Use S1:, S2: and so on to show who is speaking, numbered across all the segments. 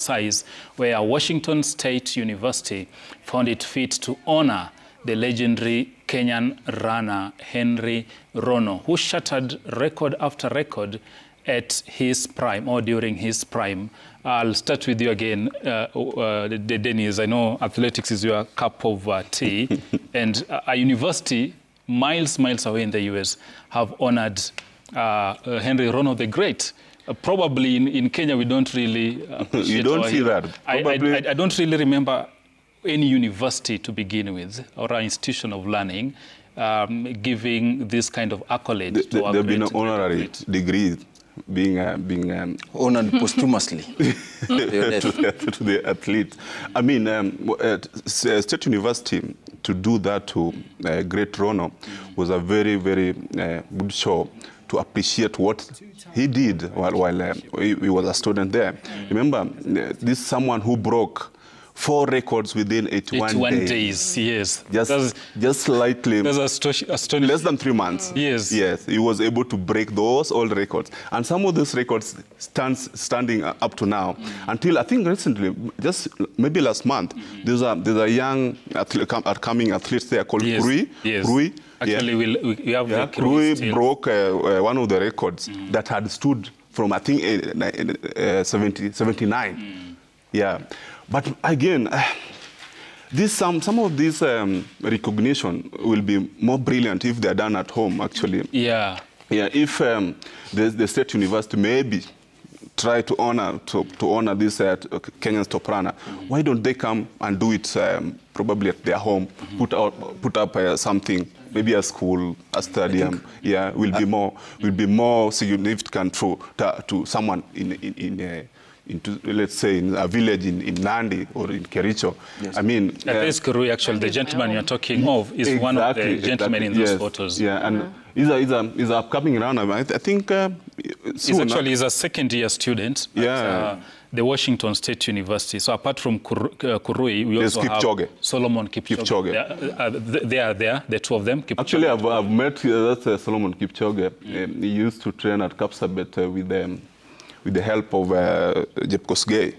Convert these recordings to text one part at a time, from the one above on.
S1: size, where Washington State University found it fit to honor the legendary Kenyan runner Henry Rono, who shattered record after record at his prime or during his prime. I'll start with you again, Dennis. I know athletics is your cup of tea, and a university miles away in the US have honored Henry Rono the Great. Probably in Kenya we don't really appreciate.
S2: You don't see that.
S1: I don't really remember any university to begin with, or an institution of learning, giving this kind of accolade to our
S2: There have been honorary degrees being
S3: honored posthumously
S2: to the athlete. I mean, State University, to do that to great Rono was a very good show to appreciate what he did while he was a student there. Remember, this is someone who broke 4 records within 81
S1: days. Yes.
S2: Just slightly.
S1: That's
S2: less than 3 months.
S1: Yes.
S2: Yes. He was able to break those old records. And some of those records standing up to now. Until I think recently, just maybe last month, there's a young upcoming athlete there called Rui.
S1: Yes.
S2: Rui.
S1: Actually, we have the
S2: Rui broke one of the records that had stood from, I think, 79. Yeah. But again, some of these recognition will be more brilliant if they're done at home, actually.
S1: Yeah.
S2: Yeah. If the State University maybe try to honor this Kenyan top runner, why don't they come and do it probably at their home? Put up something, maybe a school, a stadium. Yeah, will be more significant to someone into, let's say, in a village in Nandi or in Kericho. Yes. I mean,
S1: this Kurui, actually, the gentleman you're talking of is exactly, one of the gentlemen in those photos.
S2: Yeah, and he's an upcoming runner. I think
S1: he's a second-year student at the Washington State University. So apart from Kurui, we also have Solomon Kipchoge. They are there, the two of them. Kipchoge.
S2: Actually, I've met Solomon Kipchoge. He used to train at Kapsabet with the help of Jep Kosgei,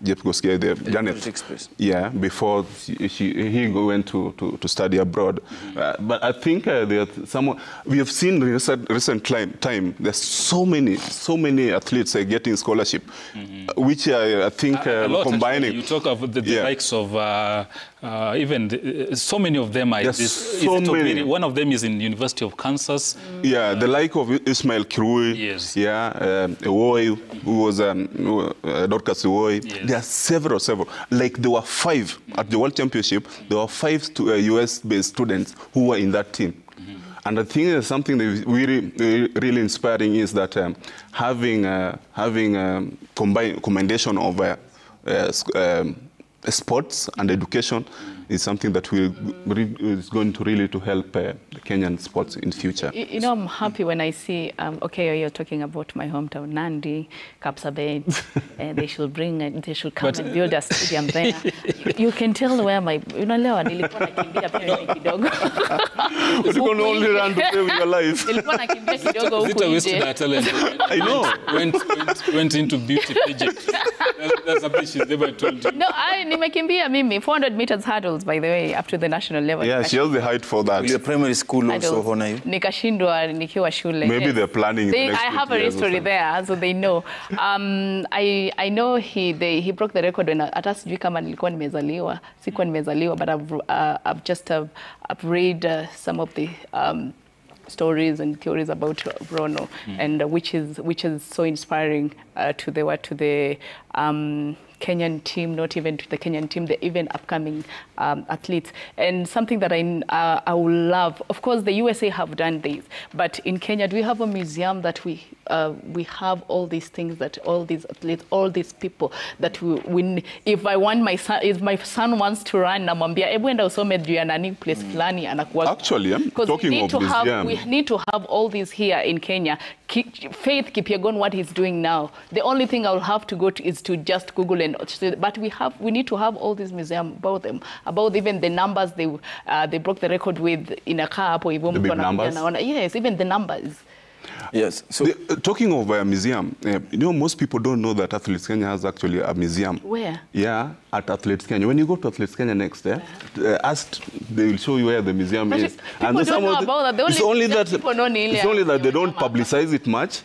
S2: the Janet. Yeah, before he went to study abroad. But I think we have seen in recent time there's so many athletes getting scholarship, which I think combining.
S1: You talk of the likes of so many of them.
S2: So many.
S1: One of them is in University of Kansas.
S2: Yeah, the like of Ismail Kirui.
S1: Yes.
S2: Yeah, Ewoi, who was Dorcas Ewoi. Yes. There are several. Like there were 5 at the World Championship. There were 5 US-based students who were in that team. And I think something that is really inspiring is that having combination of sports and education is something that is going to really help the Kenyan sports in future.
S4: You know, I'm happy when I see, okay, you're talking about my hometown, Nandi, Kapsabet, they should come and build a stadium there. You can tell where my, leo nilikuwa nakimbia pia kidogo.
S2: You can only run to save your life.
S4: Nilikuwa nakimbia kidogo huko nje.
S1: Is it a waste of that talent?
S2: I know.
S1: Went into beauty pageant. That's a bit she's never told you.
S4: No, nimekimbia mimi 400 meters hurdles, by the way, up to the national level.
S2: Yeah, she has the height for that.
S3: The primary school also honor you.
S4: Nikashindwa nikiwa shule.
S2: Maybe they're planning.
S4: I have a history there, so they know. I know he broke the record when hata sijui kama nilikuwa nimezaliwa. Sikuwa nimezaliwa, but I've read some of the stories and theories about Rono, and which is so inspiring to the Kenyan team, not even to the Kenyan team, the even upcoming athletes. And something that I would love, of course, the USA have done this, but in Kenya, do we have a museum that we have all these things, that all these athletes, all these people that if my son wants to run, namwambia hebu enda usome juu ya nani place fulani anakuwa.
S2: Actually, I'm talking of this.
S4: We need to have all these here in Kenya. Faith Kipyegon, what he's doing now. The only thing I'll have to go to is to just Google but we need to have all these museums about them, about even the numbers they broke the record with in a car.
S2: The big numbers?
S4: Yes, even the numbers.
S3: Yes. So
S2: talking of a museum, you know, most people don't know that Athletes Kenya has actually a museum.
S4: Where?
S2: Yeah, at Athletes Kenya. When you go to Athletes Kenya next, they will show you where the museum is.
S4: People don't know about that.
S2: It's only that they don't publicize it much,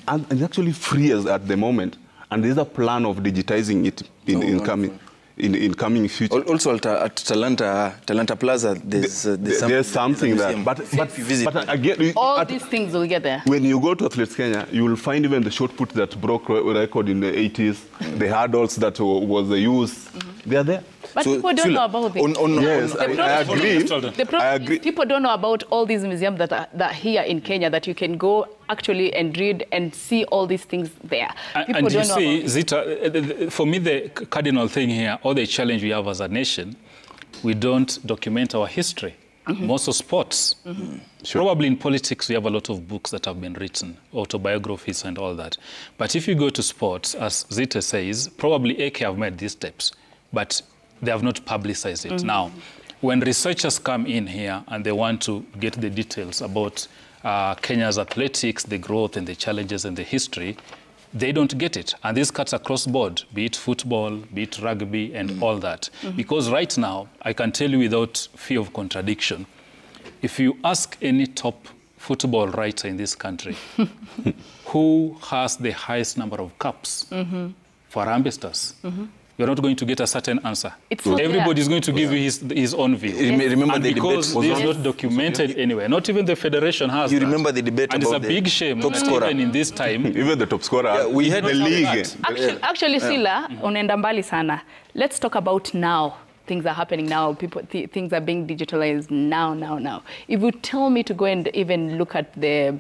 S2: and it's actually free at the moment. And there's a plan of digitizing it in coming future.
S3: Also at Talanta Plaza, there's something
S2: there. But again,
S4: all these things will get there.
S2: When you go to Athletes Kenya, you will find even the shot put that broke record in the 80s, the hurdles that was the use. They are there.
S4: But people don't know about it.
S2: Yes, I agree.
S4: The problem is people don't know about all these museums that are here in Kenya that you can go actually and read and see all these things there. People don't know about
S1: Zita, for me, the cardinal thing here, or the challenge we have as a nation, we don't document our history. Most of sports. Sure. Probably in politics, we have a lot of books that have been written, autobiographies and all that. But if you go to sports, as Zita says, probably AK have made these steps, but they have not publicized it. Now, when researchers come in here and they want to get the details about Kenya's athletics, the growth and the challenges and the history, they don't get it. And this cuts across board, be it football, be it rugby and all that. Because right now, I can tell you without fear of contradiction, if you ask any top football writer in this country who has the highest number of caps for Harambee Stars, you're not going to get a certain answer. Everybody is going to give you his own view.
S3: Remember
S1: and
S3: the
S1: because
S3: debate
S1: this is not documented anywhere. Not even the federation has
S3: You remember the debate
S1: and
S3: about
S1: it's a big shame
S3: top scorer.
S1: even in this time.
S2: Even the top scorer,
S3: we had
S2: the league.
S4: Actually, Sila, unaenda mbali sana. Let's talk about now. Things are happening now. Things are being digitalized now. If you tell me to go and even look at the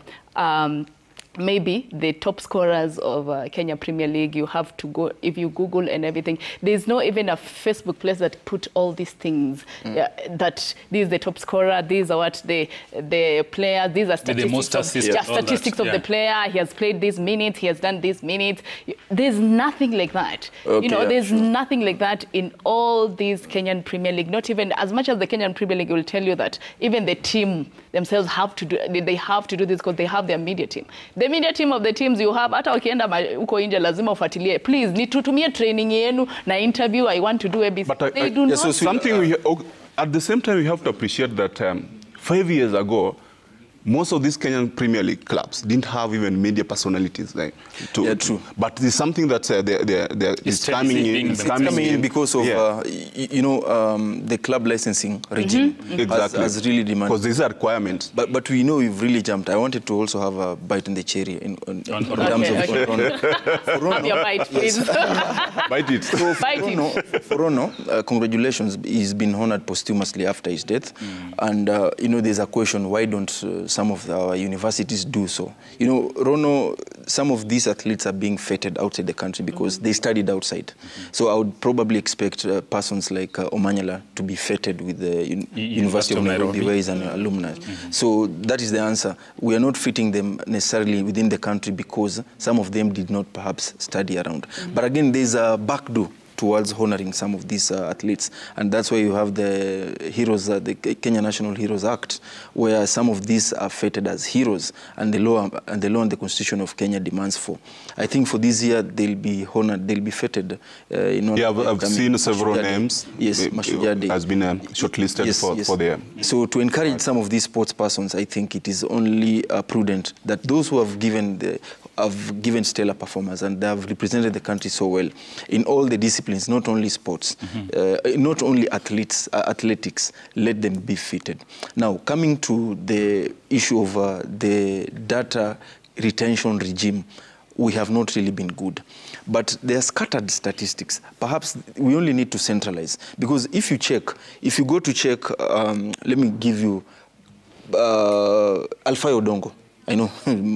S4: maybe the top scorers of Kenya Premier League, you have to go, if you Google and everything, there's no even a Facebook place that put all these things, that this is the top scorer, these are what the player, these are statistics of the player, he has played these minutes, he has done these minutes. There's nothing like that.
S3: Okay,
S4: you know, there's nothing like that in all these Kenyan Premier League, not even, as much as the Kenyan Premier League will tell you that even the team themselves have to do, they have to do this because they have their media team. The media team of the teams you have, hata ukienda uko nje lazima ufuatilie. Please, nitutumie training yenu na interview, I want to do ABC.
S2: But
S4: they do not.
S2: So something at the same time, we have to appreciate that 5 years ago, most of these Kenyan Premier League clubs didn't have even media personalities.
S3: True.
S2: But it's something that is coming in.
S3: It's coming in because of, the club licensing regime has really demanded.
S2: Because these are requirements.
S3: But we know we've really jumped. I wanted to also have a bite in the cherry in terms of Rono.
S4: Have your bite, please.
S2: Bite it.
S3: So for Rono, congratulations. He's been honored posthumously after his death. And, there's a question, why don't some of our universities do so? Rono, some of these athletes are being feted outside the country because they studied outside. So I would probably expect persons like Omanyala to be feted with the University of Nairobi, where he's an alumni. So that is the answer. We are not fitting them necessarily within the country because some of them did not perhaps study around. But again, there's a backdoor towards honoring some of these athletes. And that's why you have the heroes, the Kenya National Heroes Act, where some of these are feted as heroes, and the law and the Constitution of Kenya demands for. I think for this year, they'll be honored, they'll be feted.
S2: I've seen several names.
S3: Yes, Mashujaa
S2: has been shortlisted for them.
S3: So to encourage some of these sports persons, I think it is only prudent that those who have given stellar performance and they have represented the country so well in all the disciplines, not only sports, not only athletics, let them be fitted. Now, coming to the issue of the data retention regime, we have not really been good. But there are scattered statistics. Perhaps we only need to centralize. Because if you go to check, let me give you Alphayo Odongo. I know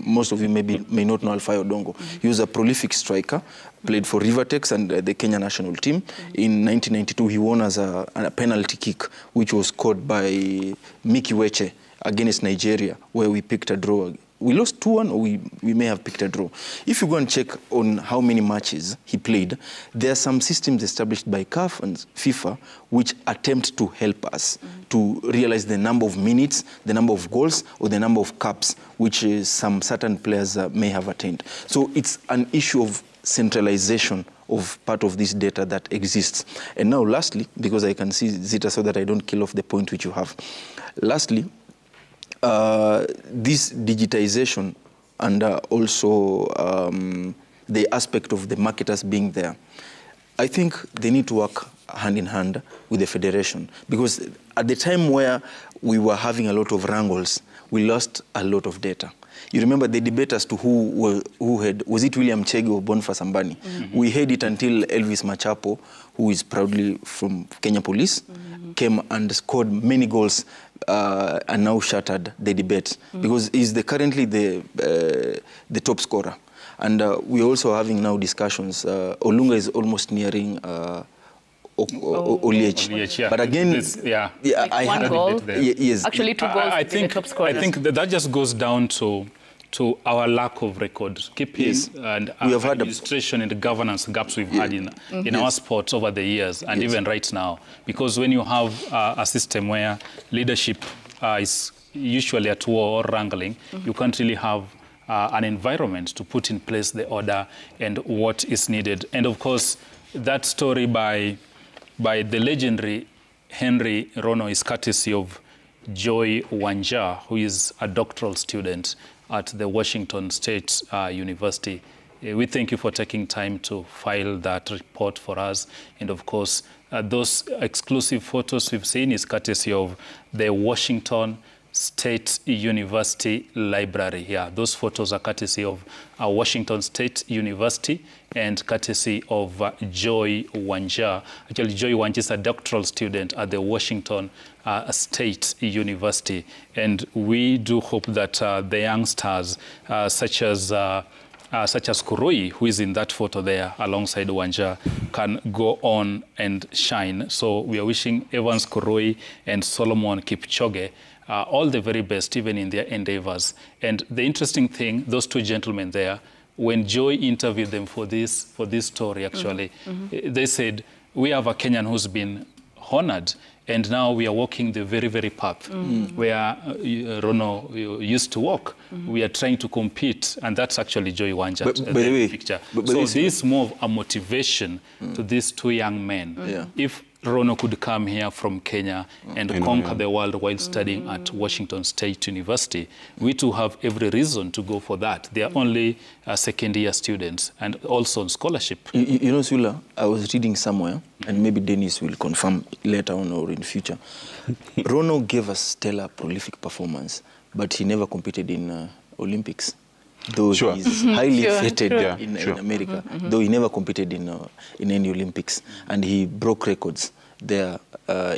S3: most of you may not know Alphayo Odongo. He was a prolific striker, played for Rivertex and the Kenya national team. In 1992, he won as a penalty kick, which was scored by Mickey Weche against Nigeria, where we picked a draw we lost 2-1, or we may have picked a draw. If you go and check on how many matches he played, there are some systems established by CAF and FIFA which attempt to help us to realize the number of minutes, the number of goals, or the number of caps which some certain players may have attained. So it's an issue of centralization of part of this data that exists. And now lastly, because I can see Zita so that I don't kill off the point which you have. Lastly, this digitization and also the aspect of the marketers being there, I think they need to work hand in hand with the federation, because at the time where we were having a lot of wrangles, we lost a lot of data. You remember the debate as to who had, was it William Chege or Boniface Ambani? We had it until Elvis Machapo, who is proudly from Kenya Police, came and scored many goals and now shattered the debate, because he's currently the top scorer. And we're also having now discussions. Olunga is almost nearing Oliech.
S1: Yeah.
S3: But again,
S4: like
S3: I
S4: one
S3: had
S4: goal.
S3: Yes.
S4: Actually, 2 goals.
S1: I think that just goes down to our lack of record keeping and
S3: we have had
S1: administration and the governance gaps we've had in our sport over the years, and even right now. Because when you have a system where leadership is usually at war or wrangling, you can't really have an environment to put in place the order and what is needed. And of course, that story by the legendary Henry Rono is courtesy of Joy Wanja, who is a doctoral student at the Washington State University. We thank you for taking time to file that report for us. And of course, those exclusive photos we've seen is courtesy of the Washington State University Library. Yeah, those photos are courtesy of Washington State University and courtesy of Joy Wanja. Actually, Joy Wanja is a doctoral student at the Washington State University. And we do hope that the youngsters, such as Kuroi, who is in that photo there alongside Wanja, can go on and shine. So we are wishing Evans Kuroi and Solomon Kipchoge all the very best, even in their endeavors. And the interesting thing, those two gentlemen there, when Joy interviewed them for this story, actually, they said, we have a Kenyan who's been honored, and now we are walking the very, very path where Rono used to walk. We are trying to compete, and that's actually Joy Wanja, the picture. So this is more of a motivation to these two young men. If Rono could come here from Kenya and conquer the world while studying at Washington State University, we too have every reason to go for that. They are only second-year students and also on scholarship.
S3: You know, Sula, I was reading somewhere, and maybe Dennis will confirm later on or in future. Rono gave a stellar, prolific performance, but he never competed in Olympics. Though he's highly fated in America, though he never competed in any Olympics, and he broke records there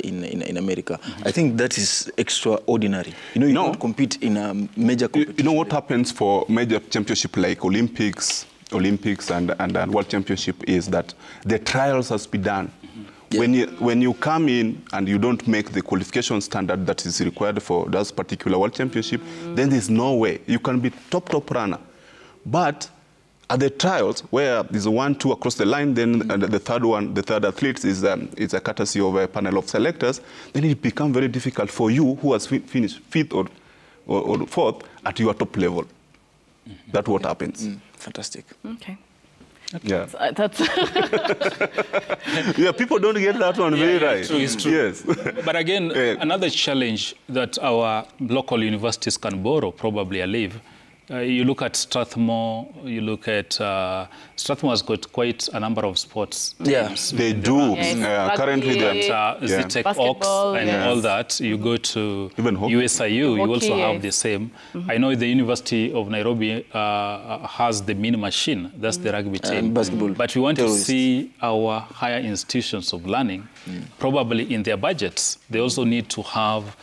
S3: in America. I think that is extraordinary. You know, you don't compete in a major competition.
S2: You know what happens for major championship like Olympics and World Championship is that the trials has been done. When you come in and you don't make the qualification standard that is required for that particular World Championship, then there's no way. You can be top runner. But at the trials, where there's 1, 2 across the line, then the third athlete is a courtesy of a panel of selectors, then it becomes very difficult for you who has finished 5th or 4th at your top level. That's what happens.
S3: Fantastic.
S4: Okay.
S2: Yeah.
S4: That's
S2: yeah, people don't get that one very right.
S1: True, it's true. Yes. But again, another challenge that our local universities can borrow, probably, I live. You look at Strathmore, you look at... Strathmore has got quite a number of sports.
S3: Yes,
S2: they do. Currently,
S1: Zitec Oaks and all that. You go to U.S.A, you also have the same. I know the University of Nairobi has the mini machine. That's the rugby team.
S3: Basketball.
S1: But we want to see our higher institutions of learning, probably in their budgets, they also need to have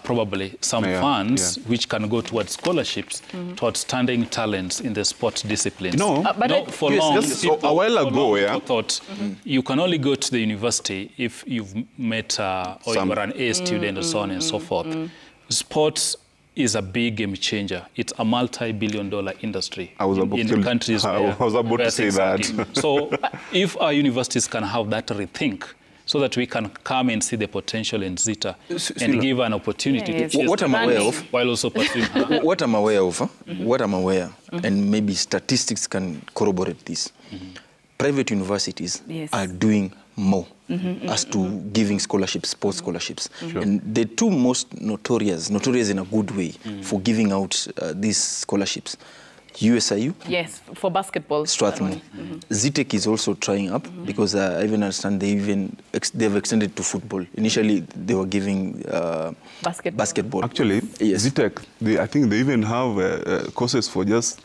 S1: probably some funds which can go towards scholarships to outstanding talents in the sport disciplines. For long,
S2: a while ago,
S1: thought you can only go to the university if you've met or you are an A student or so on and so forth. Sports is a big game changer. It's a multi-billion-dollar industry
S2: in
S1: countries
S2: I was about to say that.
S1: So if our universities can have that rethink, so that we can come and see the potential in Zita and give an opportunity to chase
S3: what I'm aware of,
S1: while also pursuing
S3: what I'm aware of, and maybe statistics can corroborate this. Private universities are doing more as to giving scholarships, sports scholarships. And the two most notorious in a good way for giving out these scholarships, U.S.A.
S4: Yes, for basketball.
S3: Strathmore. ZTEC is also trying up because I even understand they've extended to football. Initially, they were giving basketball.
S2: Actually,
S3: yes.
S2: ZTEC, I think they even have courses for just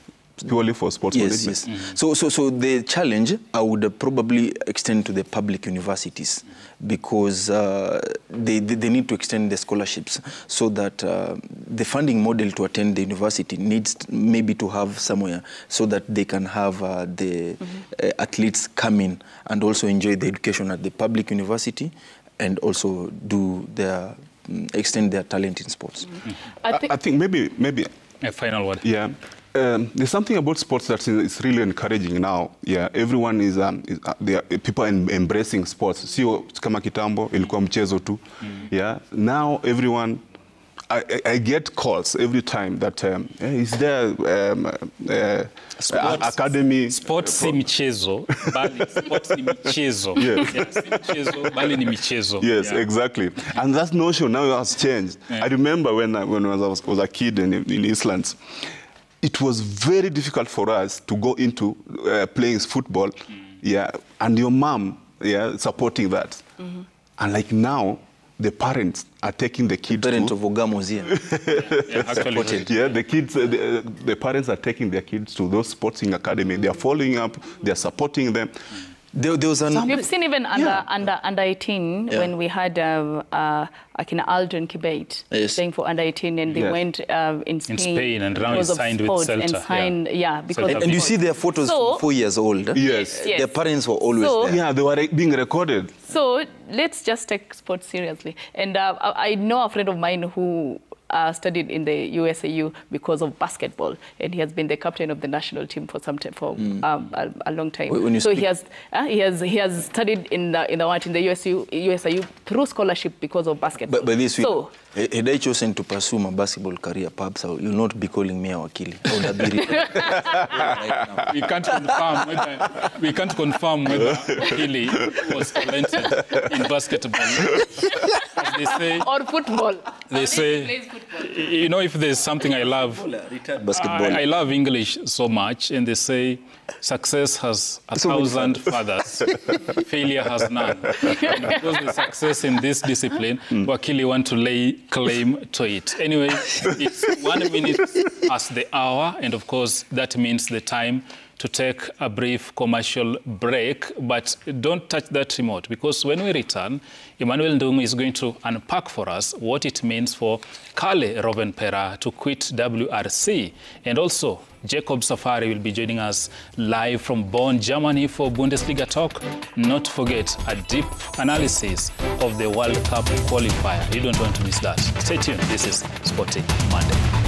S2: purely for sports management.
S3: Yes. So the challenge I would probably extend to the public universities because they need to extend the scholarships so that the funding model to attend the university needs maybe to have somewhere so that they can have the athletes come in and also enjoy the education at the public university and also do their extend their talent in sports.
S2: I think maybe
S1: a final word.
S2: Yeah. There's something about sports that is really encouraging now. Yeah, everyone people are embracing sports. Sio kama kitambo ilikuwa mchezo tu. Yeah, now everyone. I get calls every time that is there academy.
S1: Sports si michezo, bali sports ni michezo.
S2: Yes.
S1: Yeah, si michezo, bali ni michezo.
S2: Yes, exactly. And that notion now has changed. I remember when I was a kid in Eastlands, it was very difficult for us to go into playing football, and your mom, supporting that. And like now, the parents are taking the kids.
S3: The parent of Ogamo's here.
S2: The kids, the parents are taking their kids to those sporting academy. They are following up. They are supporting them.
S3: There was
S4: You've seen even under 18 when we had Akina Aldrin Kibate playing for under 18 and they went in Spain
S1: and now he's signed with Celta.
S4: And signed, because
S3: and you see their photos 4 years old.
S2: Yes.
S3: Their parents were always there.
S2: Yeah, they were being recorded.
S4: So let's just take sports seriously. And I know a friend of mine who studied in the U.S.A. because of basketball, and he has been the captain of the national team for some time, for a long time. So he has studied in the U.S.A. through scholarship because of basketball.
S3: But this week, had I chosen to pursue my basketball career, perhaps you'll not be calling me a wakili. I would have been right now.
S1: We can't confirm whether Wakili was talented in basketball. As they say,
S4: or football.
S1: They say, you know, if there's something I love,
S3: basketball.
S1: I love English so much, and they say success has 1,000 fathers, failure has none. And because the success in this discipline, Wakili want to lay claim to it. Anyway, it's 1 minute past the hour, and of course that means the time to take a brief commercial break, but don't touch that remote, because when we return, Emmanuel Ndungu is going to unpack for us what it means for Kale Rovenpera to quit WRC. And also, Jacob Safari will be joining us live from Bonn, Germany for Bundesliga Talk. Not to forget a deep analysis of the World Cup qualifier. You don't want to miss that. Stay tuned. This is Sporty Monday.